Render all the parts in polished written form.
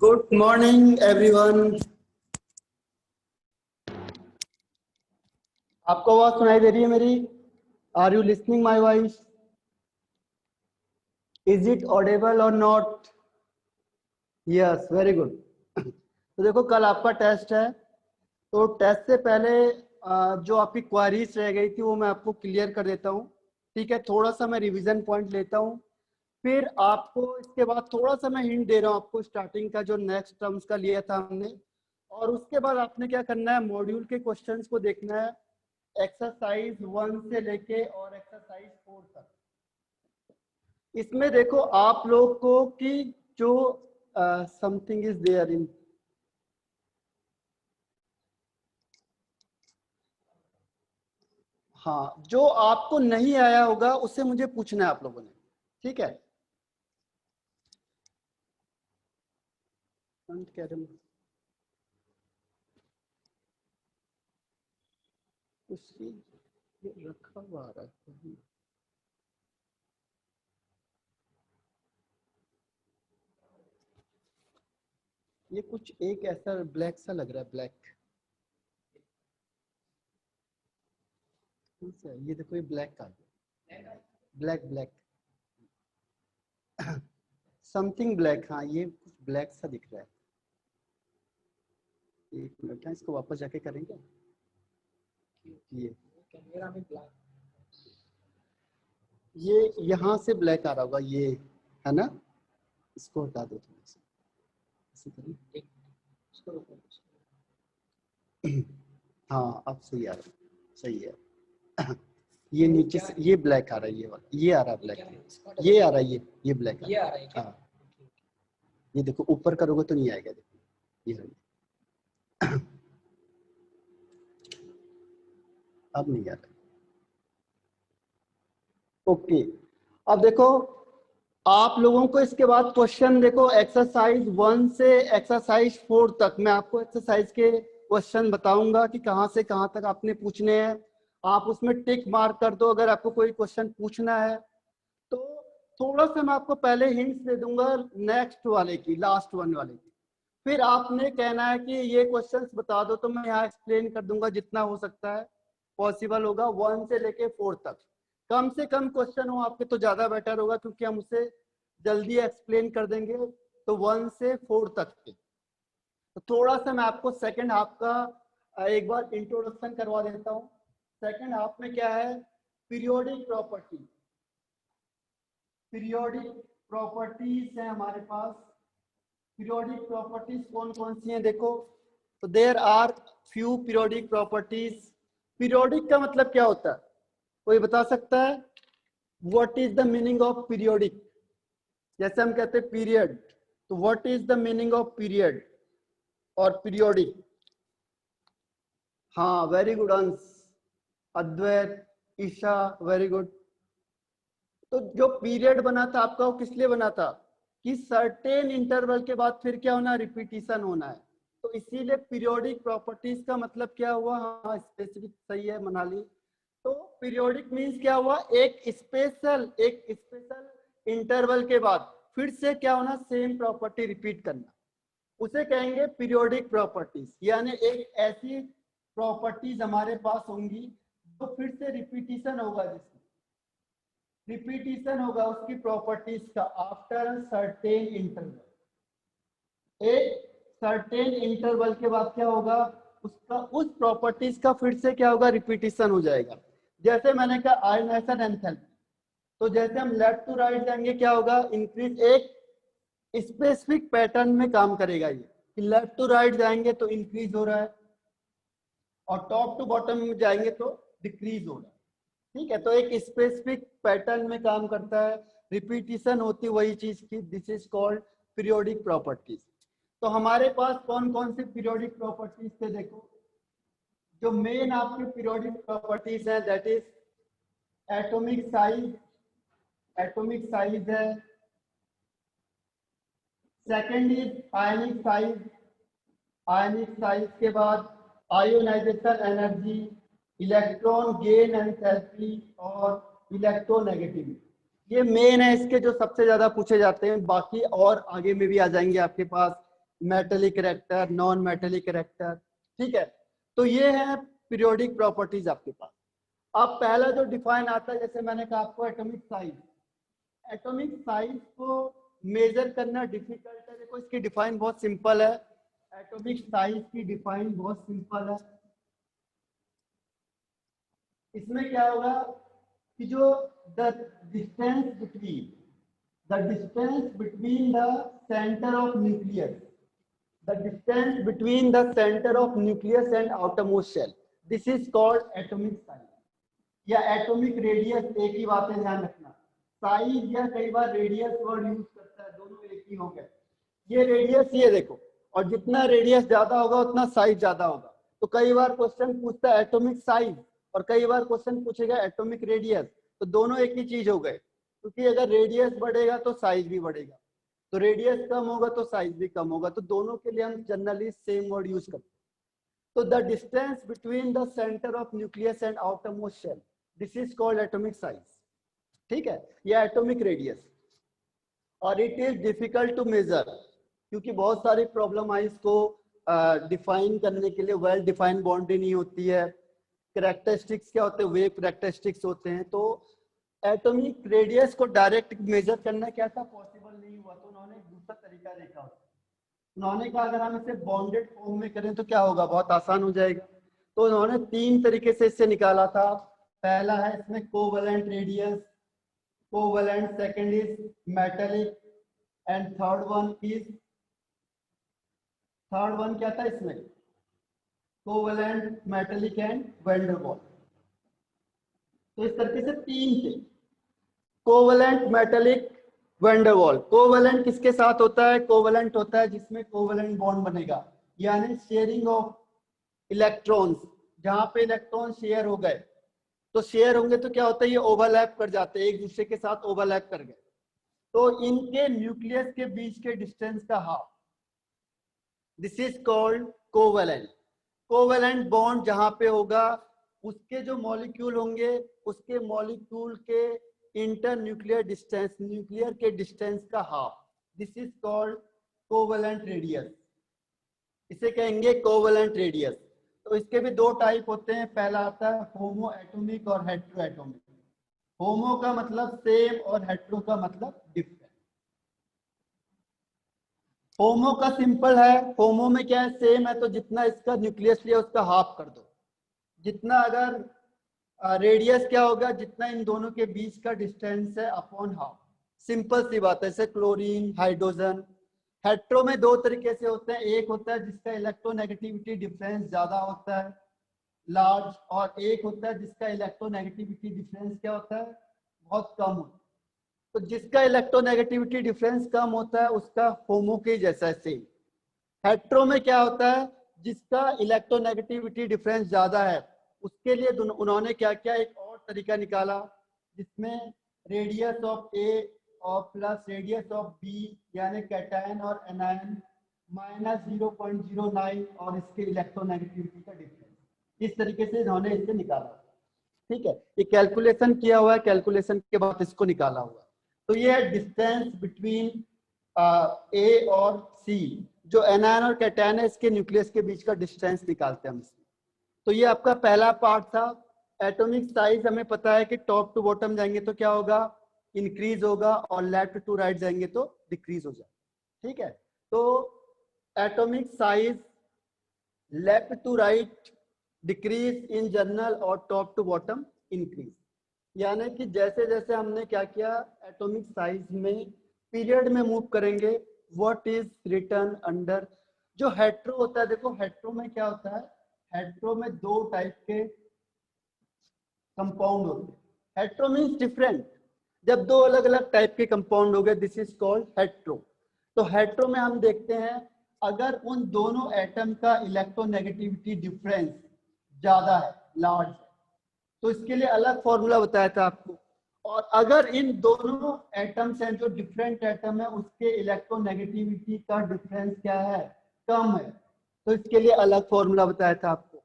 Good morning, everyone. आपको आवाज सुनाई दे रही है मेरी? Are you listening my voice? Is it audible or not? Yes, very good. तो देखो कल आपका टेस्ट है, तो टेस्ट से पहले जो आपकी क्वारीज रह गई थी वो मैं आपको क्लियर कर देता हूँ। ठीक है, थोड़ा सा मैं रिवीजन पॉइंट लेता हूँ, फिर आपको इसके बाद थोड़ा सा मैं हिंट दे रहा हूँ आपको स्टार्टिंग का जो नेक्स्ट टर्म्स का लिया था हमने, और उसके बाद आपने क्या करना है, मॉड्यूल के क्वेश्चंस को देखना है, एक्सरसाइज 1 से लेके और एक्सरसाइज 4 तक। इसमें देखो आप लोग को कि जो समथिंग इज देयर इन, हाँ, जो आपको नहीं आया होगा उससे मुझे पूछना है आप लोगों ने। ठीक है, रखा हुआ आ रहा है, ये कुछ एक ऐसा ब्लैक सा लग रहा है, ब्लैक, ये देखो ये ब्लैक का, ब्लैक ब्लैक समथिंग ब्लैक, हाँ ये कुछ ब्लैक सा दिख रहा है। एक मिनट है, इसको वापस जाके करेंगे। ये यहाँ से ब्लैक आ रहा होगा, ये है ना, इसको हटा दो थोड़ा सा, ऐसे करें। हाँ अब सही आ रहा है, सही है। ये नीचे से ये ब्लैक आ रहा है, ये वाला, ये आ रहा है ब्लैक, ये आ रहा है, ये ब्लैक आ रहा है। हाँ ये देखो ऊपर करोगे तो नहीं आएगा, देखो ये अब नहीं आ रहा। ओके, अब देखो आप लोगों को इसके बाद क्वेश्चन देखो, एक्सरसाइज 1 से एक्सरसाइज 4 तक मैं आपको एक्सरसाइज के क्वेश्चन बताऊंगा कि कहां से कहां तक आपने पूछने हैं। आप उसमें टिक मार्क कर दो अगर आपको कोई क्वेश्चन पूछना है तो। थोड़ा सा मैं आपको पहले हिंट्स दे दूंगा नेक्स्ट वाले की, लास्ट वन वाले की, फिर आपने कहना है कि ये क्वेश्चंस बता दो, तो मैं यहाँ एक्सप्लेन कर दूंगा जितना हो सकता है पॉसिबल होगा। 1 से लेके 4 तक कम से कम क्वेश्चन हो आपके तो ज्यादा बेटर होगा, क्योंकि हम उसे जल्दी एक्सप्लेन कर देंगे। तो 1 से 4 तक के, तो थोड़ा सा मैं आपको सेकंड हाफ का एक बार इंट्रोडक्शन करवा देता हूँ। सेकंड हाफ में क्या है, पीरियोडिक प्रॉपर्टी, पीरियोडिक प्रॉपर्टीज है हमारे पास। पीरियोडिक प्रॉपर्टीज कौन कौन सी हैं देखो, तो there are few periodic properties. Periodic का मतलब क्या होता है, कोई बता सकता है? What is the meaning of periodic? जैसे हम कहते हैं पीरियड, तो what is the meaning of period और पीरियोडिक? हाँ very good Ansh, Advait, Isha, very good. तो जो पीरियड बना था आपका वो किस लिए बना था कि सर्टेन इंटरवल के बाद फिर क्या होना, रिपीटिशन होना है। तो इसीलिए पीरियोडिक प्रॉपर्टीज का मतलब क्या हुआ, हाँ स्पेसिफिक सही है मनाली। तो पीरियोडिक मींस क्या हुआ, एक स्पेशल इंटरवल के बाद फिर से क्या होना, सेम प्रॉपर्टी रिपीट करना, उसे कहेंगे पीरियोडिक प्रॉपर्टीज। यानी एक ऐसी प्रॉपर्टीज हमारे पास होंगी जो फिर से रिपीटिशन होगा, जिसमें रिपीटिशन होगा उसकी प्रॉपर्टीज का आफ्टर सर्टेन इंटरवल। एक सर्टेन इंटरवल के बाद क्या होगा, उसका उस प्रॉपर्टीज का फिर से क्या होगा, रिपीटिशन हो जाएगा। जैसे मैंने कहा आयनाइजेशन एंथैल्पी, तो जैसे हम लेफ्ट टू राइट जाएंगे क्या होगा, इंक्रीज, एक स्पेसिफिक पैटर्न में काम करेगा ये, कि लेफ्ट टू राइट जाएंगे तो इंक्रीज हो रहा है और टॉप टू बॉटम में जाएंगे तो डिक्रीज हो रहा है। ठीक है, तो एक स्पेसिफिक पैटर्न में काम करता है, रिपीटिशन होती वही चीज की, this is called periodic properties. तो हमारे पास कौन कौन सी पीरियोडिक प्रॉपर्टीज थे देखो, जो मेन आपकी पीरियोडिक प्रॉपर्टीज है that is atomic size, atomic size है। Second is ionic size, ionic size के बाद ionisation energy, electron gain enthalpy और इलेक्ट्रोनेगेटिविटी। ये मेन है इसके जो सबसे ज्यादा पूछे जाते हैं, बाकी और आगे में भी आ जाएंगे आपके पास, metallic character, non metallic character, ठीक है। तो ये है पीरियोडिक प्रॉपर्टीज आपके पास। अब पहला जो डिफाइन आता है, जैसे मैंने कहा आपको एटॉमिक साइज, एटॉमिक साइज को मेजर करना डिफिकल्ट है। देखो इसकी डिफाइन बहुत सिंपल है, एटॉमिक साइज की डिफाइन बहुत सिंपल है। इसमें क्या होगा कि जो the distance between the centre of nucleus, the distance between the centre of nucleus and outermost shell, this is called atomic size या एटॉमिक रेडियस। एक ही बात है ध्यान रखना, साइज या कई बार रेडियस वर्ड यूज करता है, दोनों एक ही हो गए। ये रेडियस, ये देखो, और जितना रेडियस ज्यादा होगा उतना साइज ज्यादा होगा। तो कई बार क्वेश्चन पूछता है एटॉमिक साइज और कई बार क्वेश्चन पूछेगा एटॉमिक रेडियस, तो दोनों एक ही चीज हो गए, क्योंकि अगर रेडियस बढ़ेगा तो साइज भी बढ़ेगा, तो रेडियस कम होगा तो साइज भी कम होगा। तो दोनों के लिए हम जनरली सेम वर्ड यूज करते हैं। तो the distance between the centre of nucleus and outermost shell, this is called atomic size, ठीक है, या एटॉमिक रेडियस। और it is difficult to measure, क्योंकि बहुत सारी प्रॉब्लम आई इसको डिफाइन करने के लिए। वेल डिफाइंड बाउंड्री नहीं होती है, कैरेक्टरिस्टिक्स क्या होते हैं, वेव कैरेक्टरिस्टिक्स होते हैं। तो एटॉमिक रेडियस को डायरेक्ट मेजर करना क्या था, पॉसिबल नहीं हुआ, तो उन्होंने दूसरा तरीका देखा होता। उन्होंने कहा अगर हम इसे बॉन्डेड फॉर्म में करें तो क्या होगा, बहुत आसान हो जाएगा। तो उन्होंने तीन तरीके से इससे निकाला था। पहला है इसमें covalent radius, covalent, second is metallic, and third one क्या था इसमें, covalent, metallic and van der Waals. तो इस तरीके से तीन थे, covalent, metallic, van der Waals. Covalent किसके साथ होता है, कोवलेंट होता है जिसमें कोवलेंट बॉन्ड बनेगा, यानी शेयरिंग ऑफ इलेक्ट्रॉन्स, जहां पे इलेक्ट्रॉन शेयर हो गए। तो शेयर होंगे तो क्या होता है, ये ओवरलैप कर जाते हैं, एक दूसरे के साथ ओवरलैप कर गए, तो इनके न्यूक्लियस के बीच के डिस्टेंस का half, this is called covalent. Covalent bond जहां पे होगा उसके जो मॉलिक्यूल होंगे, उसके मॉलिक्यूल के इंटर न्यूक्लियर डिस्टेंस, न्यूक्लियर के डिस्टेंस का half, this is called covalent radius. इसे कहेंगे कोवलेंट रेडियस। तो इसके भी दो टाइप होते हैं, पहला आता है होमो एटॉमिक और हेट्रो एटॉमिक। होमो का मतलब सेम और हेट्रो का मतलब डिफरेंट। होमो का सिंपल है, होमो में क्या है, सेम है तो जितना इसका न्यूक्लियस लिया उसका हाफ कर दो, जितना अगर रेडियस क्या होगा, जितना इन दोनों के बीच का डिस्टेंस है अपॉन हाफ। सिंपल सी बात है, जैसे क्लोरीन, हाइड्रोजन। हेट्रो में दो तरीके से होते हैं, एक होता है जिसका इलेक्ट्रोनेगेटिविटी डिफरेंस ज्यादा होता है, लार्ज, और एक होता है जिसका इलेक्ट्रोनेगेटिविटी डिफरेंस क्या होता है, बहुत कम होता है। तो जिसका इलेक्ट्रोनेगेटिविटी डिफरेंस कम होता है उसका होमो के जैसा है सेम। हेट्रो में क्या होता है, जिसका इलेक्ट्रोनेगेटिविटी डिफरेंस ज्यादा है, उसके लिए उन्होंने क्या किया, एक और तरीका निकाला जिसमें रेडियस ऑफ ए और प्लस रेडियस ऑफ बी, यानी कैटायन और एनायन, माइनस 0.09 और इसके इलेक्ट्रोनेगेटिविटी का डिफरेंस, इस तरीके से इन्होंने इसे निकाला। ठीक है, ये कैलकुलेशन किया हुआ है, कैलकुलेशन के बाद इसको निकाला हुआ है। तो ये है डिस्टेंस बिटवीन ए और सी, जो एनायन और कैटायन है इसके न्यूक्लियस के बीच का डिस्टेंस निकालते हैं हम। तो ये आपका पहला पार्ट था। एटॉमिक साइज हमें पता है कि टॉप टू बॉटम जाएंगे तो क्या होगा, इंक्रीज होगा, और लेफ्ट टू राइट जाएंगे तो डिक्रीज हो जाएगा। ठीक है, तो atomic size left to right decrease in general और टॉप टू बॉटम इंक्रीज, यानी कि जैसे जैसे हमने क्या किया, एटॉमिक साइज में पीरियड में मूव करेंगे, व्हाट इज रिटर्न अंडर। जो हेट्रो होता है, देखो हेट्रो में क्या होता है, हेट्रो में दो टाइप के कंपाउंड होते हैं। हेट्रो मीन्स डिफरेंट, जब दो अलग अलग टाइप के कंपाउंड हो गए, दिस इज कॉल्ड हेट्रो। तो हेट्रो में हम देखते हैं अगर उन दोनों एटम का इलेक्ट्रोनेगेटिविटी डिफरेंस ज्यादा है, लार्ज है, तो इसके लिए अलग फॉर्मूला बताया था आपको। और अगर इन दोनों एटम्स हैं, जो डिफरेंट एटम है, उसके इलेक्ट्रोनेगेटिविटी का डिफरेंस क्या है, कम है, तो इसके लिए अलग फॉर्मूला बताया था आपको।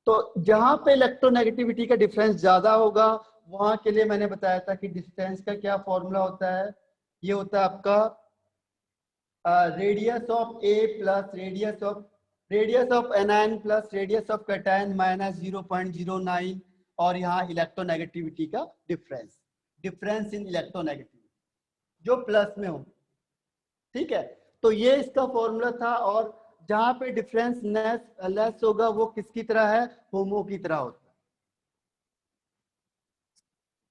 तो जहां पे इलेक्ट्रोनेगेटिविटी का डिफरेंस ज्यादा होगा वहां के लिए मैंने बताया था कि डिस्टेंस का क्या फॉर्मूला होता है, ये होता है आपका radius of A plus radius of anion plus radius of cation minus 0.09 और यहाँ इलेक्ट्रोनेगेटिविटी का डिफरेंस इन इलेक्ट्रोनेगेटिविटी जो प्लस में हो। ठीक है, तो ये इसका फॉर्मूला था। और जहां पे डिफरेंस लेस होगा वो किसकी तरह है, होमो की तरह होता है।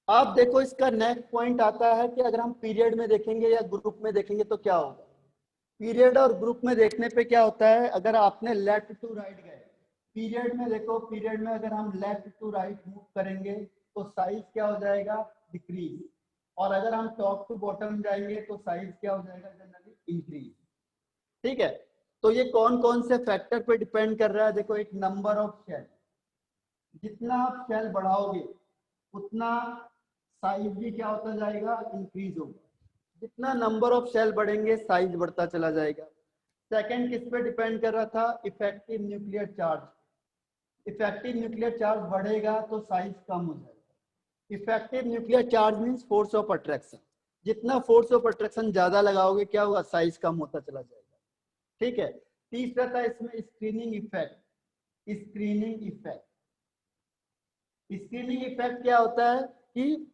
अब देखो इसका नेक्स्ट पॉइंट आता है कि अगर हम पीरियड में देखेंगे या ग्रुप में देखेंगे तो क्या होगा। पीरियड और ग्रुप में देखने पे क्या होता है, अगर आपने लेफ्ट टू राइट गए, पीरियड में देखो, पीरियड में अगर हम लेफ्ट टू राइट मूव करेंगे तो साइज क्या हो जाएगा, डिक्रीज। और अगर हम टॉप टू बॉटम जाएंगे तो साइज क्या हो जाएगा, जनरली इंक्रीज। ठीक है, तो ये कौन कौन से फैक्टर पे डिपेंड कर रहा है। देखो, एक नंबर ऑफ शेल, जितना आप शेल बढ़ाओगे उतना साइज भी क्या होता जाएगा, इंक्रीज होगा। जितना नंबर ऑफ शेल बढ़ेंगे साइज बढ़ता चला जाएगा। सेकंड किस पे डिपेंड कर रहा था, effective nuclear charge. Effective nuclear charge बढ़ेगा तो साइज कम हो जाएगा। Effective nuclear charge means force of attraction. जितना फोर्स ऑफ अट्रैक्शन ज्यादा लगाओगे क्या होगा, साइज कम होता चला जाएगा। ठीक है, तीसरा था इसमें स्क्रीनिंग इफेक्ट। स्क्रीनिंग इफेक्ट क्या होता है कि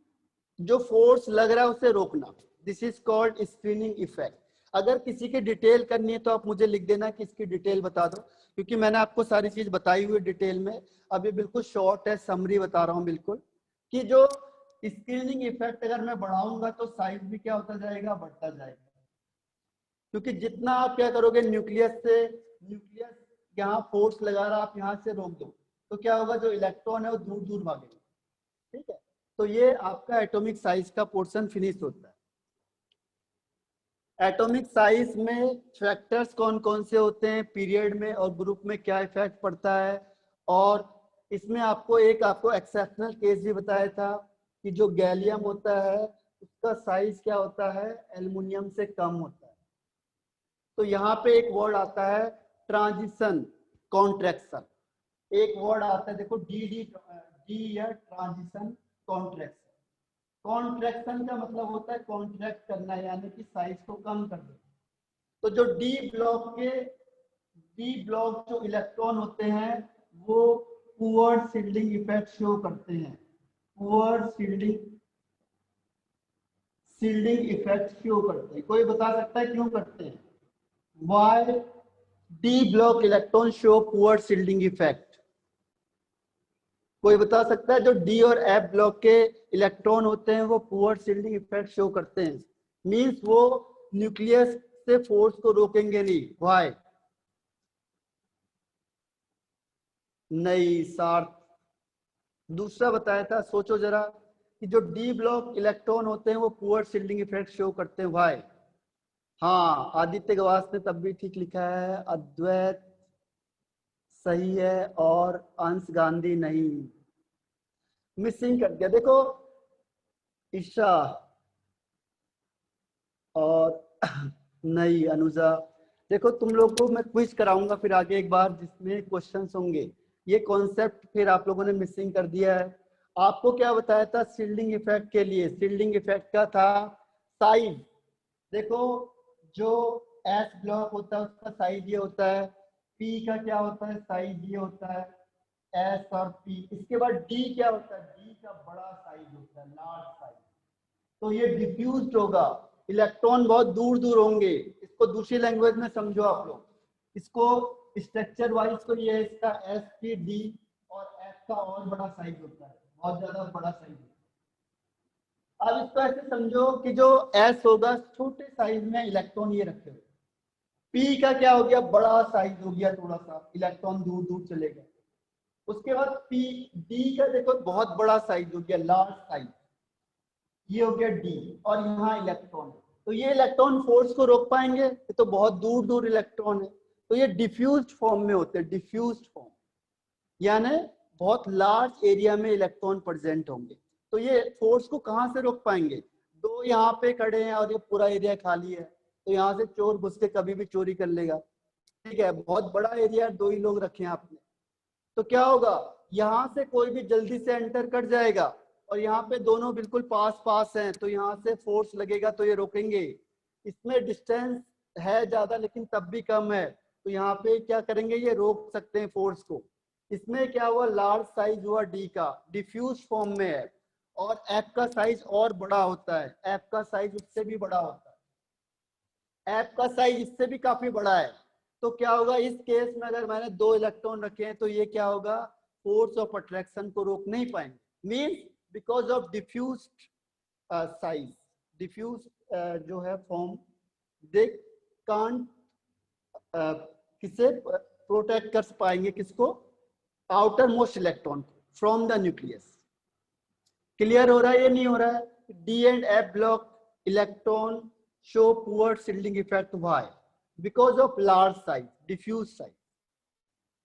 जो फोर्स लग रहा है उसे रोकना। This is called screening effect. अगर किसी की डिटेल करनी है तो आप मुझे लिख देना कि इसकी डिटेल बता दो, क्योंकि मैंने आपको सारी चीज बताई हुई डिटेल में। अभी बिल्कुल शॉर्ट है, समरी बता रहा हूँ बिल्कुल, कि जो स्क्रीनिंग इफेक्ट अगर मैं बढ़ाऊंगा तो साइज भी क्या होता जाएगा, बढ़ता जाएगा। क्योंकि जितना आप क्या करोगे, न्यूक्लियस यहाँ फोर्स लगा रहा, आप यहाँ से रोक दो तो क्या होगा, जो इलेक्ट्रॉन है वो दूर दूर भागेगा। ठीक है, तो ये आपका एटॉमिक साइज का पोर्शन फिनिश होता है। एटॉमिक साइज में फैक्टर्स कौन कौन से होते हैं, पीरियड में और ग्रुप में क्या इफेक्ट पड़ता है। और इसमें आपको एक्सेप्शनल केस भी बताया था कि जो गैलियम होता है उसका साइज क्या होता है, एल्युमिनियम से कम होता है। तो यहाँ पे एक वर्ड आता है ट्रांजिशन कॉन्ट्रैक्शन। एक वर्ड आता है, देखो डी या ट्रांजिशन कॉन्ट्रैक्शन। कॉन्ट्रैक्शन का मतलब होता है कॉन्ट्रैक्ट करना, यानी कि साइज को कम कर देना। तो जो डी ब्लॉक जो इलेक्ट्रॉन होते हैं वो पुअर शील्डिंग इफेक्ट शो करते हैं। पुअर शील्डिंग इफेक्ट शो करते हैं। कोई बता सकता है क्यों करते हैं? Why D block electron show poor shielding effect? कोई बता सकता है जो डी और एफ ब्लॉक के इलेक्ट्रॉन होते हैं वो पुअर शील्डिंग इफेक्ट शो करते हैं, मींस वो न्यूक्लियस से फोर्स को रोकेंगे नहीं। व्हाई नहीं सार्थ दूसरा बताया था, सोचो जरा कि जो डी ब्लॉक इलेक्ट्रॉन होते हैं वो पुअर शील्डिंग इफेक्ट शो करते हैं। व्हाई? हाँ, आदित्य गवास ने तब भी ठीक लिखा है, अद्वैत सही है और अंश गांधी नहीं, मिसिंग कर दिया। देखो ईशा और नहीं अनुजा, देखो तुम लोग को मैं क्विज कराऊंगा फिर आगे एक बार जिसमें क्वेश्चंस होंगे। ये कॉन्सेप्ट फिर आप लोगों ने मिसिंग कर दिया है। आपको क्या बताया था शील्डिंग इफेक्ट के लिए? शील्डिंग इफेक्ट का था साइज। देखो जो एस ब्लॉक होता है उसका साइज ये होता है, पी का क्या होता है, साइज ये होता है, एस और पी। इसके बाद डी क्या होता है, डी का बड़ा साइज होता है, लार्ज साइज। तो ये डिफ्यूज्ड होगा, इलेक्ट्रॉन बहुत दूर दूर होंगे। इसको दूसरी लैंग्वेज में समझो आप लोग, इसको स्ट्रक्चर वाइज तो ये इसका एस पी डी और एफ का और बड़ा साइज होता है, बहुत ज्यादा बड़ा साइज होता है। अब इसको ऐसे समझो कि जो एस होगा छोटे साइज में इलेक्ट्रॉन ये रखे हुए, पी का क्या हो गया, बड़ा साइज हो गया, थोड़ा सा इलेक्ट्रॉन दूर दूर चलेगा। उसके बाद पी डी का देखो बहुत बड़ा साइज हो गया, लार्ज साइज, ये हो गया डी, और यहाँ इलेक्ट्रॉन। तो ये इलेक्ट्रॉन फोर्स को रोक पाएंगे? ये तो बहुत दूर दूर इलेक्ट्रॉन है। तो ये डिफ्यूज्ड फॉर्म में होते हैं, डिफ्यूज्ड फॉर्म, यानी बहुत लार्ज एरिया में इलेक्ट्रॉन प्रेजेंट होंगे। तो ये फोर्स को कहाँ से रोक पाएंगे? दो यहाँ पे खड़े हैं और ये पूरा एरिया खाली है, तो यहाँ से चोर घुस के कभी भी चोरी कर लेगा। ठीक है, बहुत बड़ा एरिया, दो ही लोग रखे हैं आपने, तो क्या होगा, यहाँ से कोई भी जल्दी से एंटर कर जाएगा और यहाँ पे दोनों बिल्कुल पास पास हैं, तो यहाँ से फोर्स लगेगा तो ये रोकेंगे। इसमें डिस्टेंस है ज्यादा लेकिन तब भी कम है, तो यहाँ पे क्या करेंगे, ये रोक सकते हैं फोर्स को। इसमें क्या हुआ, लार्ज साइज हुआ डी का, डिफ्यूज फॉर्म में है, और एफ का साइज और बड़ा होता है, एफ का साइज उससे भी बड़ा होता है, एफ का साइज इससे भी काफी बड़ा है। तो क्या होगा इस केस में, अगर मैंने 2 इलेक्ट्रॉन रखे हैं तो ये क्या होगा, फोर्स ऑफ अट्रैक्शन को रोक नहीं पाएंगे, means because of diffuse size, diffuse जो है फॉर्म, दे कांट किसे प्रोटेक्ट कर पाएंगे, किसको, outermost electron from the nucleus. Clear हो रहा है, ये नहीं हो रहा है, D and F block electron show poor shielding effect, why, because of large size, diffuse size.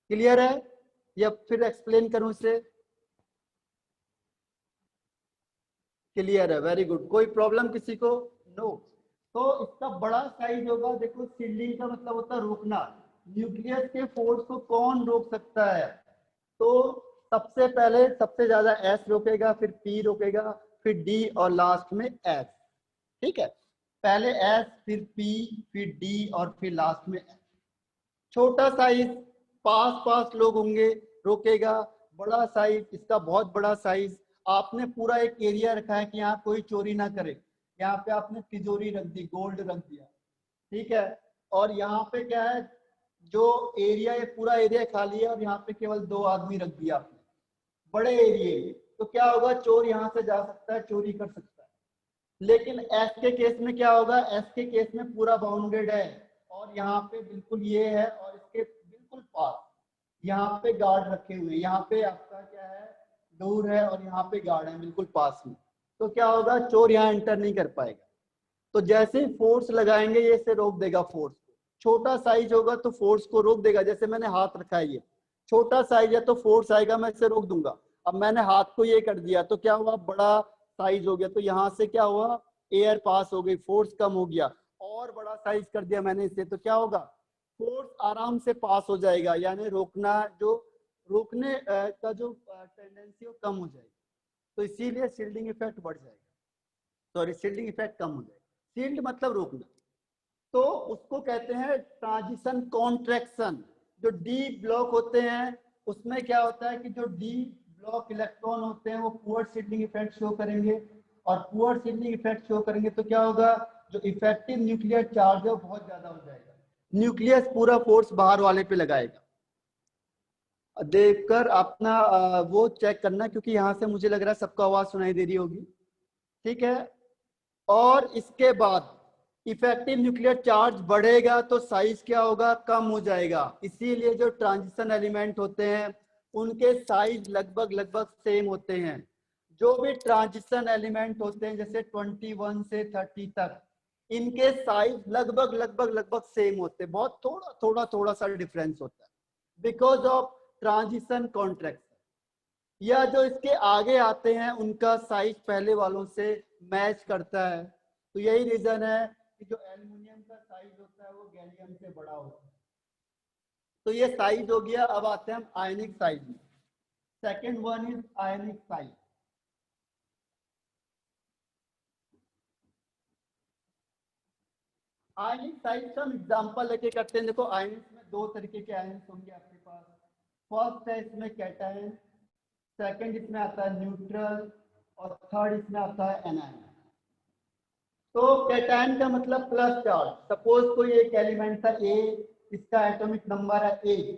Clear है, या फिर एक्सप्लेन करूं इसे? क्लियर है, वेरी गुड। कोई प्रॉब्लम किसी को? नो। तो इसका बड़ा साइज होगा, देखो शील्डिंग का मतलब होता है रोकना, न्यूक्लियस के फोर्स को कौन रोक सकता है, तो सबसे पहले सबसे ज्यादा एस रोकेगा, फिर पी रोकेगा, फिर डी और लास्ट में एस। ठीक है, पहले एस फिर पी फिर डी और फिर लास्ट में एस। छोटा साइज पास पास लोग होंगे, रोकेगा। बड़ा साइज, इसका बहुत बड़ा साइज, आपने पूरा एक एरिया रखा है कि यहाँ कोई चोरी ना करे, यहाँ पे आपने तिजोरी रख दी, गोल्ड रख दिया, ठीक है, और यहाँ पे क्या है, जो एरिया, ये पूरा एरिया खाली है और यहाँ पे केवल 2 आदमी रख दिया आपने बड़े एरिया में, तो क्या होगा, चोर यहाँ से जा सकता है, चोरी कर सकता है। लेकिन एस के केस में क्या होगा, एस के केस में पूरा बाउंडेड है, और यहाँ पे बिल्कुल ये है, और इसके बिल्कुल पास यहाँ पे गार्ड रखे हुए, यहाँ पे आपका क्या है, डोर है, और यहाँ पे गार्ड है बिल्कुल पास में, तो क्या होगा, चोर यहाँ एंटर नहीं कर पाएगा। तो जैसे ही फोर्स लगाएंगे ये इसे रोक देगा फोर्स को। छोटा साइज होगा तो फोर्स को रोक देगा, जैसे मैंने हाथ रखा है, ये छोटा साइज है तो फोर्स आएगा, मैं इसे रोक दूंगा। अब मैंने हाथ को ये कर दिया तो क्या हुआ, बड़ा साइज हो गया, तो यहाँ से क्या हुआ, एयर पास हो गई, फोर्स कम हो गया। और बड़ा साइज कर दिया मैंने इसे, तो क्या होगा, फोर्स आराम से पास हो जाएगा, यानी रोकना जो रोकने का जो टेंडेंसी वो कम हो जाएगी, तो इसीलिए शील्डिंग इफेक्ट बढ़ जाएगा, सॉरी शील्डिंग इफेक्ट कम हो जाएगा। शील्ड मतलब रोकना, तो उसको कहते हैं ट्रांजिशन कॉन्ट्रैक्शन। जो डी ब्लॉक होते हैं उसमें क्या होता है कि जो डी ब्लॉक इलेक्ट्रॉन होते हैं वो पुअर शील्डिंग इफेक्ट शो करेंगे, और पुअर शील्डिंग इफेक्ट शो करेंगे तो क्या होगा, जो इफेक्टिव न्यूक्लियर चार्ज है वो बहुत ज्यादा हो जाएगा, न्यूक्लियस पूरा फोर्स बाहर वाले पे लगाएगा। देखकर अपना वो चेक करना, क्योंकि यहाँ से मुझे लग रहा है सबको आवाज सुनाई दे रही होगी, ठीक है। और इसके बाद इफेक्टिव न्यूक्लियर चार्ज बढ़ेगा तो साइज क्या होगा, कम हो जाएगा। इसीलिए जो ट्रांजिशन एलिमेंट होते हैं उनके साइज लगभग लगभग सेम होते हैं। जो भी ट्रांजिशन एलिमेंट होते हैं जैसे 21 से 30 तक, इनके साइज लगभग लगभग लगभग सेम होते हैं, बहुत थोड़ा थोड़ा थोड़ा सा डिफरेंस होता है, बिकॉज ऑफ ट्रांजिशन कॉन्ट्रैक्शन। या जो इसके आगे आते हैं उनका साइज पहले वालों से मैच करता है, तो यही रीजन है कि जो एल्युमिनियम का साइज होता है वो गैलियम से बड़ा होता है। तो ये साइज हो गया। अब आते हैं हम आयनिक साइज में। Second one is ionic size. Ionic size का हम एग्जांपल लेके करते हैं। देखो आयनिक में 2 तरीके के आयन होंगे आपके पास। फर्स्ट है इसमें कैटायन, सेकंड इसमें आता है न्यूट्रल, और थर्ड इसमें आता है एनायन। तो कैटायन का मतलब प्लस चार्ज। सपोज कोई एक एलिमेंट था ए, इसका एटॉमिक नंबर है 8,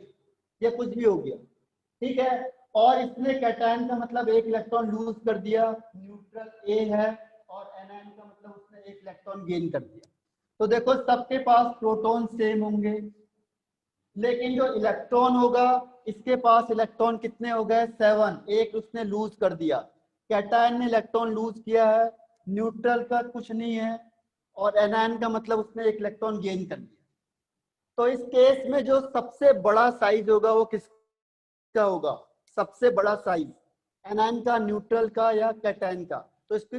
ये कुछ भी हो गया, ठीक है, और इसने कैटायन का मतलब एक इलेक्ट्रॉन लूज कर दिया, न्यूट्रल ए है, और एनायन का मतलब उसने एक इलेक्ट्रॉन गेन कर दिया। तो देखो सबके पास प्रोटॉन सेम होंगे, लेकिन जो इलेक्ट्रॉन होगा, इसके पास इलेक्ट्रॉन कितने हो गए, 7, एक उसने लूज कर दिया। कैटायन ने इलेक्ट्रॉन लूज किया है, न्यूट्रल का कुछ नहीं है, और एनायन का मतलब उसने एक इलेक्ट्रॉन गेन कर दिया। तो इस केस में जो सबसे बड़ा साइज होगा वो किसका होगा, सबसे बड़ा साइज एनायन का, न्यूट्रल का, या कैटायन का? तो इसके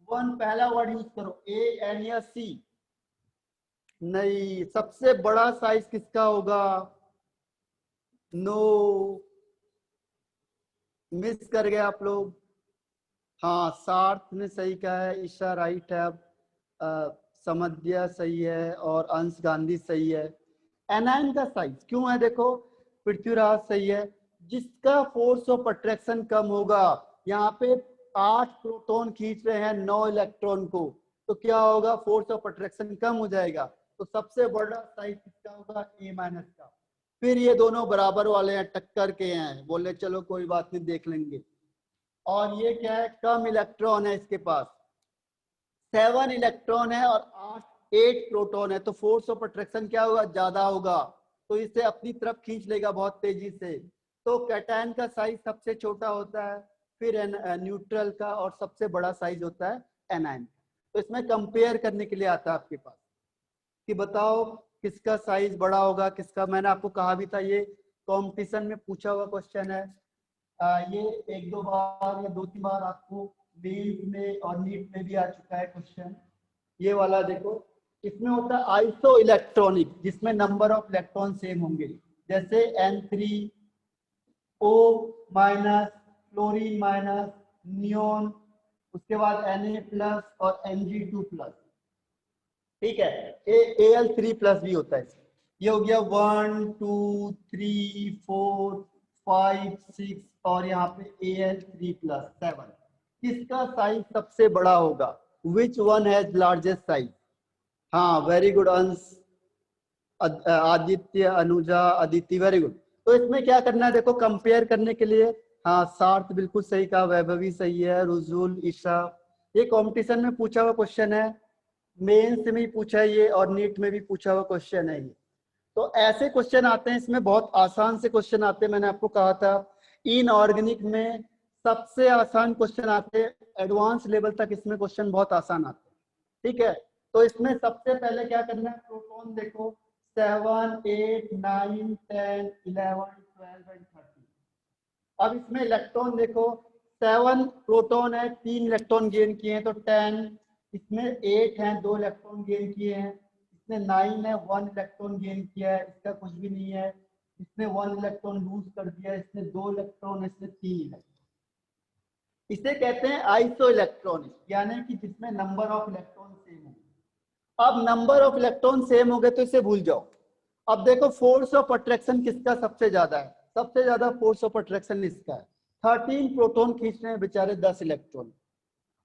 वन पहला वर्ड यूज करो, ए एन या सी। नहीं, सबसे बड़ा साइज किसका होगा? नो, मिस कर गए आप लोग। हाँ, सार्थ ने सही कहा है, ईशा राइट है। अब समध्या सही है और अंश गांधी सही है। एनायन का साइज क्यों है, देखो पृथ्वीराज सही है, जिसका फोर्स ऑफ अट्रैक्शन कम होगा। यहाँ पे 8 प्रोटॉन खींच रहे हैं 9 इलेक्ट्रॉन को, तो क्या होगा, फोर्स ऑफ अट्रैक्शन कम हो जाएगा। तो सबसे बड़ा साइज किसका होगा, A- का। फिर ये दोनों बराबर वाले हैं, टक्कर के हैं, बोले चलो कोई बात नहीं देख लेंगे। और ये क्या है, कम इलेक्ट्रॉन है इसके पास, 7 इलेक्ट्रॉन है और 8 प्रोटॉन है, तो फोर्स ऑफ अट्रैक्शन क्या होगा, ज्यादा होगा, तो इसे अपनी तरफ खींच लेगा बहुत तेजी से। तो कैटायन का साइज सबसे छोटा होता है, फिर न्यूट्रल का, और सबसे बड़ा साइज होता है एनायन। तो इसमें कंपेयर करने के लिए आता है आपके पास कि बताओ किसका साइज बड़ा होगा किसका। मैंने आपको कहा भी था ये कंपटीशन में पूछा हुआ क्वेश्चन है। ये 1-2 बार या 2-3 बार आपको मेंस में और नीट में भी आ चुका है क्वेश्चन। ये वाला देखो, इसमें होता है आइसो इलेक्ट्रॉनिक, जिसमें नंबर ऑफ इलेक्ट्रॉन सेम होंगे, जैसे N3O minus, fluorine minus, neon, उसके बाद Na+ और Mg2+। ठीक है, Al3+ भी होता है। ये हो गया 1 2 3 4 5 6 और यहाँ पे Al3+ 7। किसका साइज सबसे बड़ा होगा, which one has largest size. हाँ वेरी गुड अंश, आदित्य, अनुजा, अदिति, वेरी गुड। तो इसमें क्या करना है, देखो कंपेयर करने के लिए। हाँ सार्थ बिल्कुल सही कहा, वैभवी सही है, रुजुल, ईशा। ये कंपटीशन में पूछा हुआ क्वेश्चन है, मेंस में भी पूछा है ये, और नीट में भी पूछा हुआ क्वेश्चन है ये। तो ऐसे क्वेश्चन आते हैं, इसमें बहुत आसान से क्वेश्चन आते हैं। मैंने आपको कहा था इनऑर्गेनिक में सबसे आसान क्वेश्चन आते हैं, एडवांस लेवल तक इसमें क्वेश्चन बहुत आसान आते हैं। ठीक है, तो इसमें सबसे पहले क्या करना है, प्रोटॉन देखो 7 8 9 10 11 12 एंड 13। अब इसमें इलेक्ट्रॉन देखो, 7 प्रोटॉन है, 3 इलेक्ट्रॉन गेन किए हैं तो 10, इसमें 8 हैं, 2 इलेक्ट्रॉन गेन किए हैं, इसमें 9 है, 1 इलेक्ट्रॉन गेन किया है, इसका कुछ भी नहीं है, इसने 1 इलेक्ट्रॉन लूज कर दिया, इसने 2 इलेक्ट्रॉन, इसने 3 इलेक्ट्रॉन। इसे कहते हैं आइसो इलेक्ट्रॉनिक, यानी कि जिसमें नंबर ऑफ इलेक्ट्रॉन सेम हो। अब नंबर ऑफ इलेक्ट्रॉन सेम हो गए तो इसे भूल जाओ। अब देखो फोर्स ऑफ अट्रैक्शन किसका सबसे ज्यादा है, सबसे ज्यादा फोर्स ऑफ अट्रैक्शन इसका है। 13 प्रोटॉन खींच रहे हैं बेचारे 10 इलेक्ट्रॉन,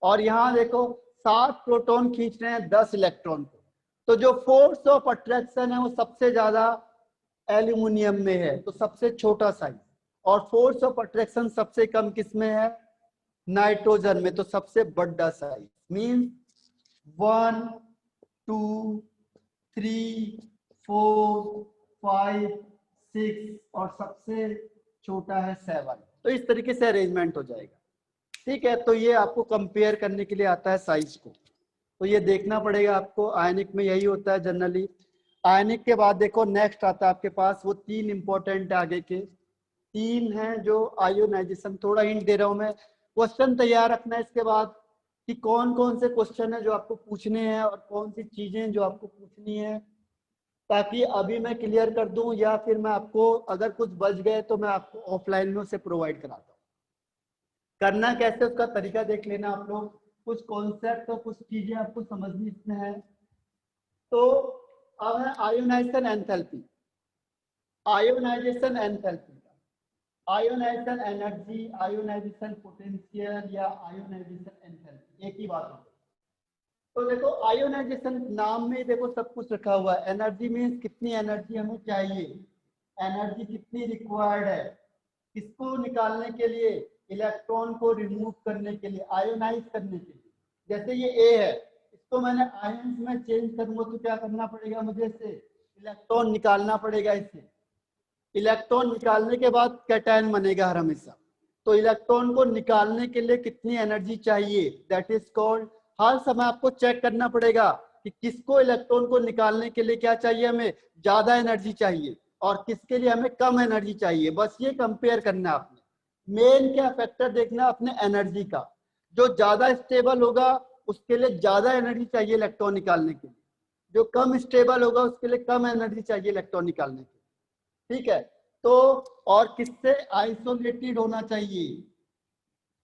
और यहाँ देखो 7 प्रोटॉन खींच रहे हैं 10 इलेक्ट्रॉन को। तो जो फोर्स ऑफ अट्रैक्शन है वो सबसे ज्यादा एल्यूमिनियम में है, तो सबसे छोटा साइज। और फोर्स ऑफ अट्रैक्शन सबसे कम किसमें है, नाइट्रोजन में, तो सबसे बड़ा साइज। मीन 1 2 3 4 5 6 और सबसे छोटा है 7। तो इस तरीके से अरेंजमेंट हो जाएगा। ठीक है, तो ये आपको कंपेयर करने के लिए आता है साइज को, तो ये देखना पड़ेगा आपको। आयनिक में यही होता है जनरली। आयनिक के बाद देखो नेक्स्ट आता है आपके पास, वो 3 इंपॉर्टेंट आगे के 3 हैं जो आयोनाइजेशन। थोड़ा हिंट दे रहा हूं मैं, क्वेश्चन तैयार रखना है इसके बाद कि कौन कौन से क्वेश्चन है जो आपको पूछने हैं और कौन सी चीजें जो आपको पूछनी है, ताकि अभी मैं क्लियर कर दूं, या फिर मैं आपको अगर कुछ बच गए तो मैं आपको ऑफलाइन में उसे प्रोवाइड कराता हूँ। करना कैसे उसका तरीका देख लेना आप लोग, कुछ कॉन्सेप्ट और कुछ चीजें आपको समझनी इसमें है। तो अब है ionisation enthalpy. Ionisation enthalpy, ionisation energy, ionisation potential या आयोनाइजेशन एंथैल्पी एक ही बात होती है। तो देखो आयोनाइजेशन नाम में देखो सब कुछ रखा हुआ है। एनर्जी मीन्स कितनी एनर्जी हमें चाहिए, एनर्जी कितनी रिक्वायर्ड है, किसको निकालने के लिए, इलेक्ट्रॉन को रिमूव करने के लिए, आयोनाइज करने के लिए। जैसे ये ए है, इसको मैंने आयंस में चेंज करूंगा तो क्या करना पड़ेगा मुझे, से इलेक्ट्रॉन निकालना पड़ेगा इससे। इलेक्ट्रॉन निकालने के बाद कैटायन बनेगा हर हमेशा। तो इलेक्ट्रॉन को निकालने के लिए कितनी एनर्जी चाहिए, दैट इज कॉल्ड। हर समय आपको चेक करना पड़ेगा कि किसको इलेक्ट्रॉन को निकालने के लिए क्या चाहिए, हमें ज्यादा एनर्जी चाहिए, और किसके लिए हमें कम एनर्जी चाहिए। बस ये कंपेयर करना है आपने। मेन क्या फैक्टर देखना अपने एनर्जी का, जो ज्यादा स्टेबल होगा उसके लिए ज्यादा एनर्जी चाहिए इलेक्ट्रॉन निकालने के लिए, जो कम स्टेबल होगा उसके लिए कम एनर्जी चाहिए इलेक्ट्रॉन निकालने के लिए। ठीक है, तो और किससे आइसोलेटेड होना चाहिए,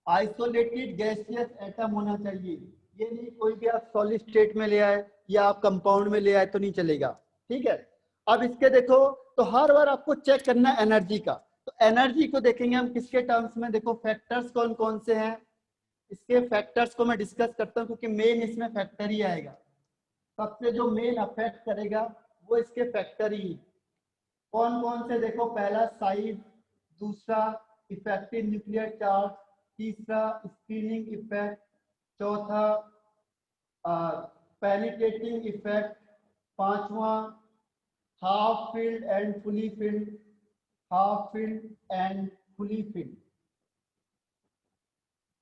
आइसोलेटेड गैसियस एटम होना चाहिए। ये नहीं कोई भी आप सॉलिड स्टेट में ले आए या आप कंपाउंड में ले आए तो नहीं चलेगा। ठीक है, अब इसके देखो, तो हर बार आपको चेक करना है एनर्जी का। तो एनर्जी को देखेंगे हम किसके टर्म्स में, देखो फैक्टर्स कौन कौन से हैं, इसके फैक्टर्स को मैं डिस्कस करता हूँ क्योंकि मेन इसमें फैक्टर ही आएगा। सबसे जो मेन अफेक्ट करेगा वो इसके फैक्टर ही। कौन कौन से, देखो पहला साइज, दूसरा इफेक्टिव न्यूक्लियर चार्ज, तीसरा स्क्रीनिंग इफेक्ट, चौथा पेनिट्रेटिंग इफेक्ट, पांचवा half field and fully field, half field and fully field,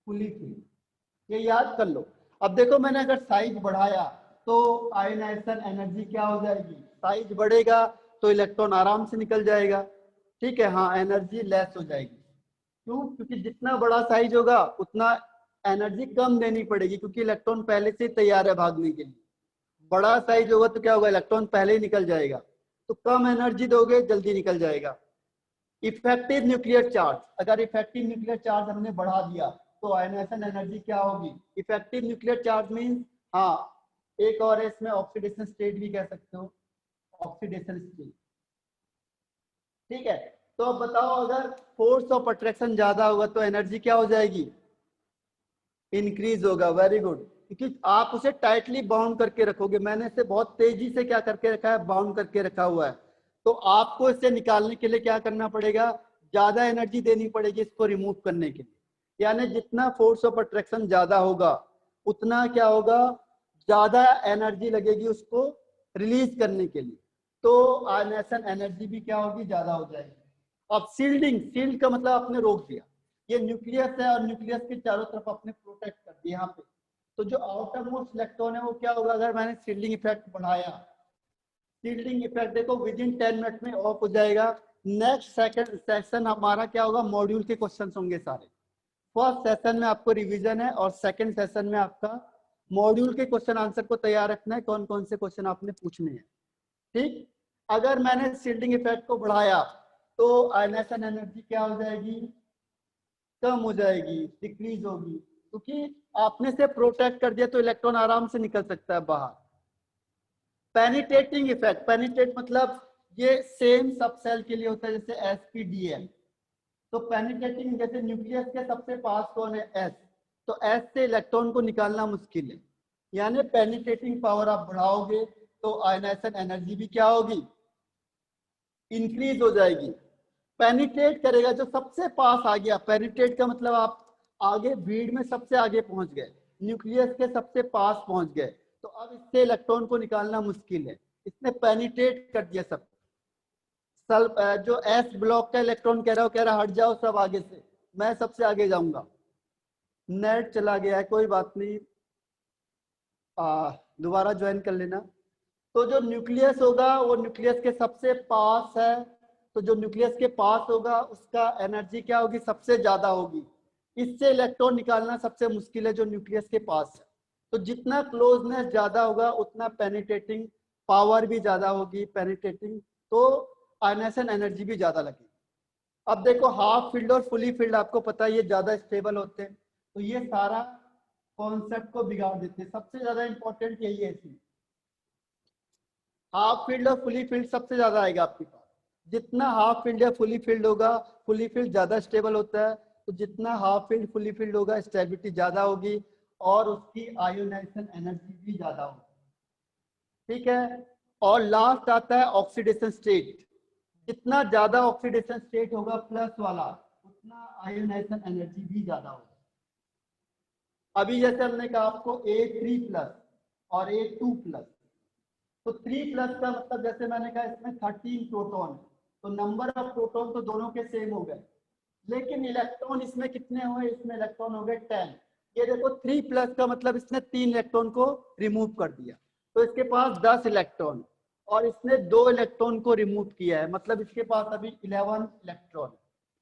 fully field, ये याद कर लो। अब देखो मैंने अगर साइज बढ़ाया तो आयनाइजेशन एनर्जी क्या हो जाएगी, साइज बढ़ेगा तो इलेक्ट्रॉन आराम से निकल जाएगा। ठीक है, हाँ एनर्जी लेस हो जाएगी। क्यों? क्योंकि जितना बड़ा साइज होगा उतना एनर्जी कम देनी पड़ेगी, क्योंकि इलेक्ट्रॉन पहले से तैयार है भागने के लिए। बड़ा साइज होगा तो क्या होगा, इलेक्ट्रॉन पहले ही निकल जाएगा, तो कम एनर्जी दोगे जल्दी निकल जाएगा। इफेक्टिव न्यूक्लियर चार्ज, अगर इफेक्टिव न्यूक्लियर चार्ज हमने बढ़ा दिया तो आयनाइजेशन एनर्जी क्या होगी, इफेक्टिव न्यूक्लियर चार्ज मींस, हाँ एक और है इसमें ऑक्सीडेशन स्टेट भी कह सकते हो, ऑक्सीडेशन स्टेट। ठीक है, तो अब बताओ अगर फोर्स ऑफ अट्रैक्शन ज्यादा होगा तो एनर्जी क्या हो जाएगी, इंक्रीज होगा। वेरी गुड, क्योंकि आप उसे टाइटली बाउंड करके रखोगे, मैंने इसे बहुत तेजी से क्या करके रखा है, बाउंड करके रखा हुआ है। तो आपको इसे निकालने के लिए क्या करना पड़ेगा, ज्यादा एनर्जी देनी पड़ेगी इसको रिमूव करने के लिए। यानी जितना फोर्स ऑफ अट्रैक्शन ज्यादा होगा उतना क्या होगा, ज्यादा एनर्जी लगेगी उसको रिलीज करने के लिए, तो आयनाइजेशन एनर्जी भी क्या होगी, ज्यादा हो जाएगी। अब शील्डिंग, शील्ड का मतलब आपने रोक दिया, ये न्यूक्लियस है और न्यूक्लियस के चारों तरफ आपने प्रोटेक्ट कर दिया यहाँ पे, तो जो आउटर मोस्ट इलेक्ट्रॉन है वो क्या होगा, अगर मैंने शील्डिंग इफेक्ट बढ़ाया, शील्डिंग इफेक्ट देखो विद इन 10 मिनट में ऑफ हो जाएगा। नेक्स्ट सेकंड सेशन हमारा क्या होगा, मॉड्यूल के क्वेश्चन होंगे सारे। फर्स्ट सेशन में आपको रिवीजन है और सेकंड सेशन में आपका मॉड्यूल के क्वेश्चन आंसर को तैयार रखना है, कौन कौन से क्वेश्चन आपने पूछने हैं। ठीक, अगर मैंने शील्डिंग इफेक्ट को बढ़ाया तो आयनाइजेशन एनर्जी क्या हो जाएगी, कम हो जाएगी, डिक्रीज होगी, क्योंकि आपने से प्रोटेक्ट कर दिया तो इलेक्ट्रॉन आराम से निकल सकता है बाहर। पेनिट्रेटिंग इफेक्ट, पेनिट्रेट मतलब ये सेम सब सेल के लिए होता है जैसे एसपीडीएम। तो पेनिट्रेटिंग, जैसे न्यूक्लियस के सबसे पास कौन है, एस, तो एस से इलेक्ट्रॉन को निकालना मुश्किल है, यानी पेनिट्रेटिंग पावर आप बढ़ाओगे तो आयनाइजेशन एनर्जी भी क्या होगी, इंक्रीज हो जाएगी। पेनिट्रेट करेगा, जो सबसे पास आ गया, पेनिट्रेट का मतलब आप आगे भीड़ में सबसे आगे पहुंच गए, न्यूक्लियस के सबसे पास पहुंच गए, तो अब इससे इलेक्ट्रॉन को निकालना मुश्किल है, इसने पेनिट्रेट कर दिया सब। जो एस ब्लॉक का इलेक्ट्रॉन कह रहा हट जाओ सब आगे से, मैं सबसे आगे जाऊंगा। नेट चला गया है, कोई बात नहीं, दोबारा ज्वाइन कर लेना। तो जो न्यूक्लियस होगा वो न्यूक्लियस के सबसे पास है, तो जो न्यूक्लियस के पास होगा उसका एनर्जी क्या होगी, सबसे ज्यादा होगी, इससे इलेक्ट्रॉन निकालना सबसे मुश्किल है जो न्यूक्लियस के पास है। तो जितना क्लोजनेस ज्यादा होगा उतना पेनिट्रेटिंग पावर भी ज्यादा होगी, पेनिट्रेटिंग, तो आयनाइजेशन एनर्जी भी ज्यादा लगेगी। अब देखो हाफ फील्ड और फुली फील्ड आपको पता है ये ज्यादा स्टेबल होते हैं, तो ये सारा कॉन्सेप्ट को बिगाड़ देते हैं, सबसे ज्यादा इंपॉर्टेंट यही है इसमें। हाफ फील्ड और फुली फील्ड सबसे ज्यादा आएगा आपके पास, जितना हाफ फील्ड या फुली फील्ड होगा, फुली फील्ड ज्यादा स्टेबल होता है, तो जितना हाफ फील्ड फुली फील्ड होगा स्टेबिलिटी ज्यादा होगी और उसकी आयोनाइजेशन एनर्जी भी ज्यादा होगी। ठीक है, और लास्ट आता है ऑक्सीडेशन स्टेट, जितना ज्यादा ऑक्सीडेशन स्टेट होगा प्लस वाला उतना आयोनाइजेशन एनर्जी भी ज्यादा होगा। अभी जैसे हमने कहा आपको A3 प्लस और A2 प्लस, तो 3 प्लस का मतलब जैसे मैंने कहा इसमें 13 प्रोटॉन है, तो नंबर ऑफ प्रोटॉन तो दोनों के सेम हो गए, लेकिन इलेक्ट्रॉन इसमें कितने हुए, इसमें इलेक्ट्रॉन हो गए 10। ये देखो 3 प्लस का मतलब इसने 3 इलेक्ट्रॉन को रिमूव कर दिया, तो इसके पास 10 इलेक्ट्रॉन, और इसने 2 इलेक्ट्रॉन को रिमूव किया है, मतलब इसके पास अभी 11 इलेक्ट्रॉन।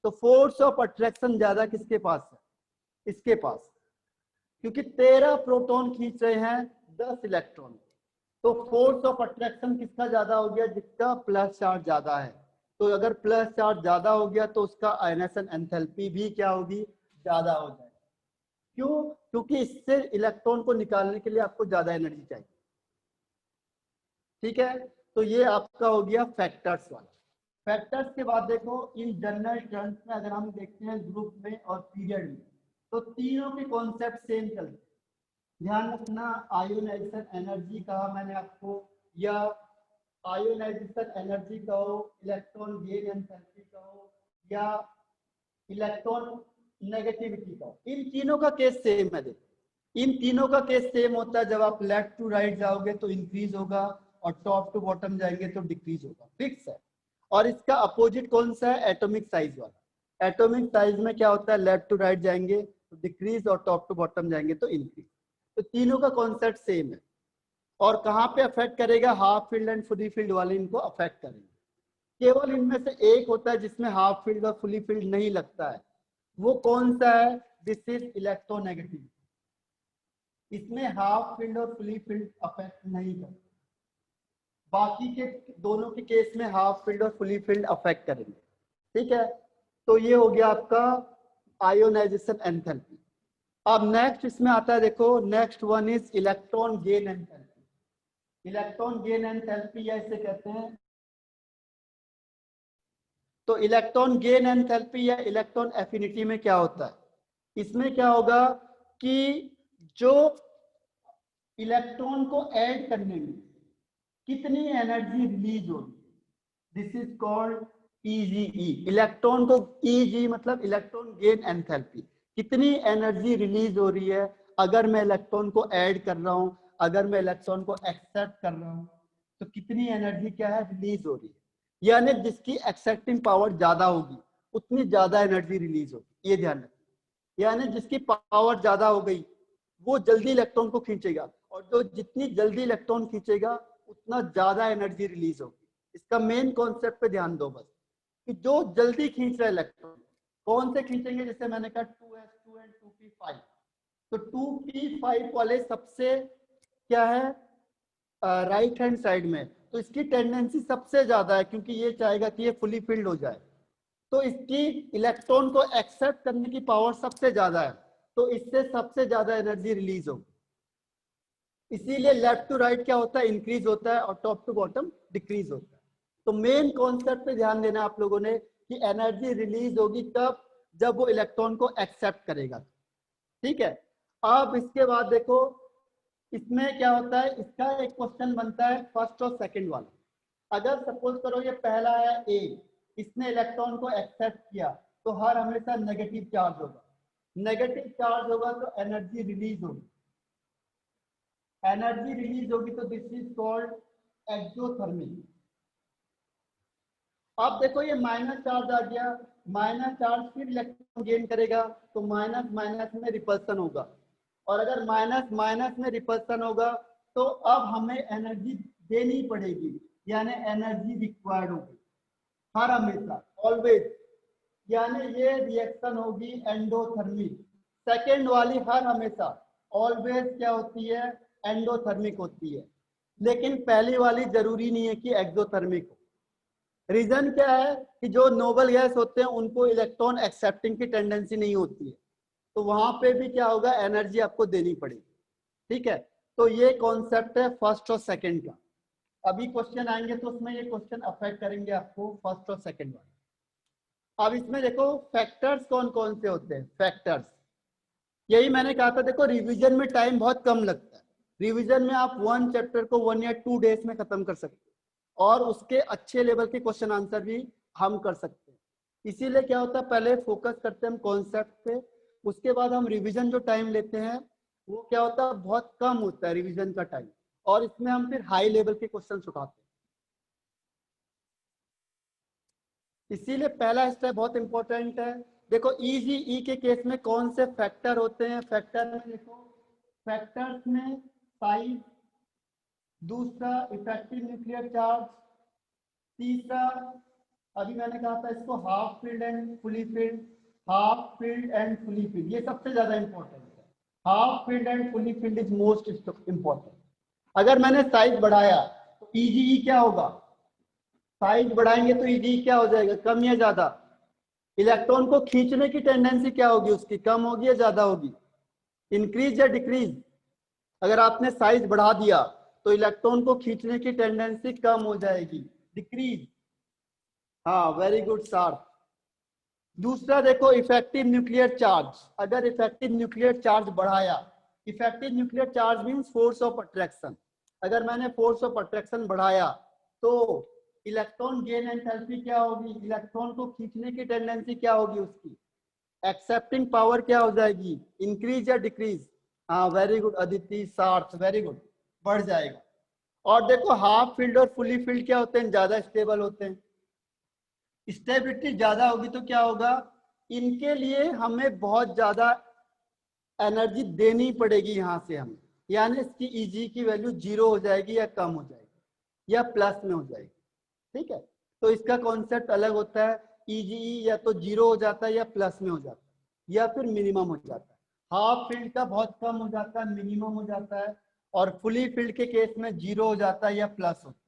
तो फोर्स ऑफ अट्रैक्शन ज्यादा किसके पास है, इसके पास, क्योंकि 13 प्रोटॉन खींच रहे हैं 10 इलेक्ट्रॉन, तो फोर्स ऑफ अट्रैक्शन किसका ज्यादा हो गया, जिसका प्लस चार्ज ज्यादा है। तो अगर प्लस चार्ज ज्यादा हो गया तो उसका आयनाइजेशन एंथैल्पी भी क्या होगी, ज्यादा हो जाएगी। क्यों? क्योंकि इससे इलेक्ट्रॉन को निकालने के लिए आपको ज्यादा एनर्जी चाहिए। ठीक है, तो ये आपका हो गया फैक्टर्स वाला। फैक्टर्स के बाद देखो इन जनरल टर्म्स में अगर हम देखते हैं ग्रुप में और पीरियड में, तो तीनों के कॉन्सेप्ट सेम चलते हैं। ध्यान रखना, आयोनाइजेशन एनर्जी कहा मैंने आपको, या आयोनाइजेशन एनर्जी कहो, इलेक्ट्रॉन गेन एंथैल्पी कहो, या इलेक्ट्रॉन नेगेटिविटी कहो, इन तीनों का केस सेम है। देखो इन तीनों का केस सेम होता है, जब आप लेफ्ट टू राइट जाओगे तो इंक्रीज होगा और टॉप टू बॉटम जाएंगे तो डिक्रीज होगा, फिक्स है। और इसका अपोजिट कौन सा है? एटॉमिक साइज वाला। एटॉमिक साइज में क्या होता है? लेफ्ट टू राइट जाएंगे तो डिक्रीज और टॉप टू बॉटम जाएंगे तो इंक्रीज। तो तीनों का कॉन्सेप्ट सेम है। और कहाँ पे अफेक्ट करेगा? Half field and fully field वाले इनको अफेक्ट करेंगे। केवल इनमें से एक होता है जिसमें हाफ फील्ड और फुली फील्ड नहीं लगता है, वो कौन सा है? This is electronegative. इसमें हाफ फील्ड और फुली फील्ड अफेक्ट नहीं करते, बाकी के दोनों के केस में हाफ फील्ड और फुली फील्ड अफेक्ट करेंगे। ठीक है, तो ये हो गया आपका आयोनाइजेशन एंथैल्पी। अब नेक्स्ट इसमें आता है, देखो next one is electron gain enthalpy. Electron gain enthalpy या इसे कहते हैं, तो इलेक्ट्रॉन गेन एंथैल्पी या इलेक्ट्रॉन एफिनिटी में क्या होता है? इसमें क्या होगा कि जो इलेक्ट्रॉन को ऐड करने में कितनी एनर्जी रिलीज होगी, दिस इज कॉल्ड ईजीई। इलेक्ट्रॉन को ईजी मतलब इलेक्ट्रॉन गेन एंथैल्पी, कितनी एनर्जी रिलीज हो रही है अगर मैं इलेक्ट्रॉन को ऐड कर रहा हूं, अगर मैं इलेक्ट्रॉन को एक्सेप्ट कर रहा हूं, तो कितनी एनर्जी क्या है? रिलीज हो रही है। यानी जिसकी एक्सेप्टिंग पावर ज्यादा होगी उतनी ज्यादा एनर्जी रिलीज होगी, ये ध्यान रखिए। यानी जिसकी पावर ज्यादा हो गई वो जल्दी इलेक्ट्रॉन को खींचेगा, और जो जितनी जल्दी इलेक्ट्रॉन खींचेगा उतना ज्यादा एनर्जी रिलीज होगी। इसका मेन कॉन्सेप्ट पे ध्यान दो बस, कि जो जल्दी खींच रहा है इलेक्ट्रॉन, कौन से खींचेंगे? जैसे मैंने कहा 2s2 एंड 2p5, तो 2p5 वाले सबसे क्या है? राइट हैंड साइड में, तो इसकी टेंडेंसी सबसे ज्यादा है, क्योंकि ये चाहेगा कि ये फुली फिल्ड हो जाए, तो इसकी इलेक्ट्रॉन को एक्सेप्ट करने की पावर सबसे ज्यादा है, तो इससे सबसे ज्यादा एनर्जी रिलीज होगी। इसीलिए लेफ्ट टू राइट क्या होता है? इंक्रीज होता है, और टॉप टू बॉटम डिक्रीज होता है। तो मेन कॉन्सेप्ट पे ध्यान देना आप लोगों ने, कि एनर्जी रिलीज होगी कब? जब वो इलेक्ट्रॉन को एक्सेप्ट करेगा। ठीक है, अब इसके बाद देखो इसमें क्या होता है, इसका एक क्वेश्चन बनता है फर्स्ट और सेकंड वाला। अगर सपोज करो ये पहला है ए, इसने इलेक्ट्रॉन को एक्सेप्ट किया, तो हर हमेशा नेगेटिव चार्ज होगा। नेगेटिव चार्ज होगा तो एनर्जी रिलीज होगी। एनर्जी रिलीज होगी तो दिस इज कॉल्ड एक्सोथर्मिक। अब देखो ये माइनस चार्ज आ गया, माइनस चार्ज फिर इलेक्ट्रॉन गेन करेगा, तो माइनस माइनस में रिपल्सन होगा, और अगर माइनस माइनस में रिपल्सन होगा तो अब हमें एनर्जी देनी पड़ेगी, यानी एनर्जी रिक्वायर्ड होगी हर हमेशा, ऑलवेज। यानी ये रिएक्शन होगी एंडोथर्मिक। सेकेंड वाली हर हमेशा ऑलवेज क्या होती है? एंडोथर्मिक होती है। लेकिन पहली वाली जरूरी नहीं है कि एक्सोथर्मिक हो। रीजन क्या है? कि जो नोबल गैस होते हैं उनको इलेक्ट्रॉन एक्सेप्टिंग की टेंडेंसी नहीं होती है, तो वहां पे भी क्या होगा? एनर्जी आपको देनी पड़ेगी। ठीक है, तो ये कॉन्सेप्ट है फर्स्ट और सेकंड का। अभी क्वेश्चन आएंगे तो उसमें ये क्वेश्चन अफेक्ट करेंगे आपको फर्स्ट और सेकंड वाला। अब इसमें देखो फैक्टर्स कौन कौन से होते हैं? फैक्टर्स, यही मैंने कहा था, देखो रिवीजन में टाइम बहुत कम लगता है। रिवीजन में आप 1 चैप्टर को 1 या 2 डेज में खत्म कर सकते हैं, और उसके अच्छे लेवल के क्वेश्चन आंसर भी हम कर सकते हैं। इसीलिए क्या होता है, पहले फोकस करते हैं हम कॉन्सेप्ट पे, उसके बाद हम रिवीजन जो टाइम लेते हैं वो क्या होता है? बहुत कम होता है रिवीजन का टाइम, और इसमें हम फिर हाई लेवल के क्वेश्चन उठाते हैं। इसीलिए पहला स्टेप बहुत इंपॉर्टेंट है। देखो ईजीई के केस में कौन से फैक्टर होते हैं? फैक्टर में देखो, फैक्टर्स में साइज, दूसरा इफेक्टिव न्यूक्लियर चार्ज, तीसरा अभी मैंने कहा था इसको half field and fully field, half field and fully field, ये सबसे ज्यादा इंपॉर्टेंट है। Half field and fully field is most important. अगर मैंने साइज बढ़ाया तो ईजीई क्या होगा? साइज बढ़ाएंगे तो ईजीई क्या हो जाएगा? कम या ज्यादा? इलेक्ट्रॉन को खींचने की टेंडेंसी क्या होगी उसकी? कम होगी या ज्यादा होगी? इंक्रीज या डिक्रीज? अगर आपने साइज बढ़ा दिया तो इलेक्ट्रॉन को खींचने की टेंडेंसी कम हो जाएगी, डिक्रीज। हाँ, वेरी गुड सार्थ। दूसरा देखो, इफेक्टिव न्यूक्लियर चार्ज। अगर इफेक्टिव न्यूक्लियर चार्ज बढ़ाया, effective nuclear charge means force of attraction. अगर मैंने फोर्स ऑफ अट्रैक्शन बढ़ाया तो इलेक्ट्रॉन गेन एंथैल्पी क्या होगी, इलेक्ट्रॉन को खींचने की टेंडेंसी क्या होगी उसकी, एक्सेप्टिंग पावर क्या हो जाएगी, इंक्रीज या डिक्रीज? हाँ, वेरी गुड अदिति, सार्थ, वेरी गुड, बढ़ जाएगा। और देखो, हाफ फील्ड और फुली फील्ड क्या होते हैं, ज्यादा स्टेबल होते हैं। स्टेबिलिटी ज्यादा होगी तो क्या होगा, इनके लिए हमें बहुत ज्यादा एनर्जी देनी पड़ेगी यहां से हमें, यानी इसकी ईजी की वैल्यू 0 हो जाएगी या कम हो जाएगी या प्लस में हो जाएगी। ठीक है, तो इसका कॉन्सेप्ट अलग होता है। ईजी या तो 0 हो जाता है या प्लस में हो जाता है या फिर मिनिमम हो जाता है। हाफ फील्ड का बहुत कम हो जाता है, मिनिमम हो जाता है। और फुली फील्ड के केस में 0 हो जाता है या प्लस होता है।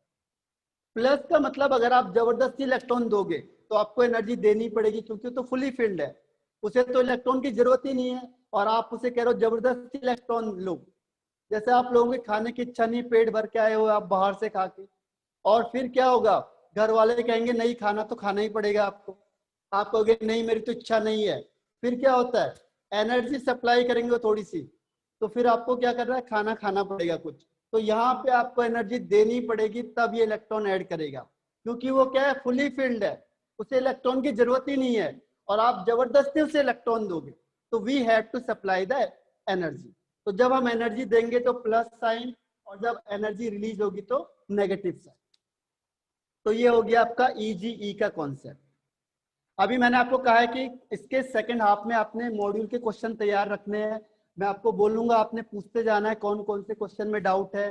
प्लस का मतलब अगर आप जबरदस्ती इलेक्ट्रॉन दोगे तो आपको एनर्जी देनी पड़ेगी, क्योंकि तो फुली फील्ड है, उसे तो इलेक्ट्रॉन की जरूरत ही नहीं है, और आप उसे कह रहे हो जबरदस्ती इलेक्ट्रॉन लो। जैसे आप लोगों के खाने की इच्छा नहीं, पेट भर के आए हो आप बाहर से खा के, और फिर क्या होगा, घर वाले कहेंगे नहीं खाना तो खाना ही पड़ेगा आपको, आप कहोगे नहीं मेरी तो इच्छा नहीं है, फिर क्या होता है, एनर्जी सप्लाई करेंगे थोड़ी सी, तो फिर आपको क्या करना है, खाना खाना पड़ेगा कुछ। तो यहाँ पे आपको एनर्जी देनी पड़ेगी, तब ये इलेक्ट्रॉन ऐड करेगा, क्योंकि वो क्या है, फुली फील्ड है, उसे इलेक्ट्रॉन की जरूरत ही नहीं है, और आप जबरदस्ती उसे इलेक्ट्रॉन दोगे, तो we have to supply the energy. तो जब हम एनर्जी देंगे तो प्लस साइन, और जब एनर्जी रिलीज होगी तो नेगेटिव साइन। तो ये हो गया आपका ईजीई का कॉन्सेप्ट। अभी मैंने आपको कहा है कि इसके सेकंड हाफ में आपने मॉड्यूल के क्वेश्चन तैयार रखने हैं। मैं आपको बोलूंगा, आपने पूछते जाना है कौन कौन से क्वेश्चन में डाउट है,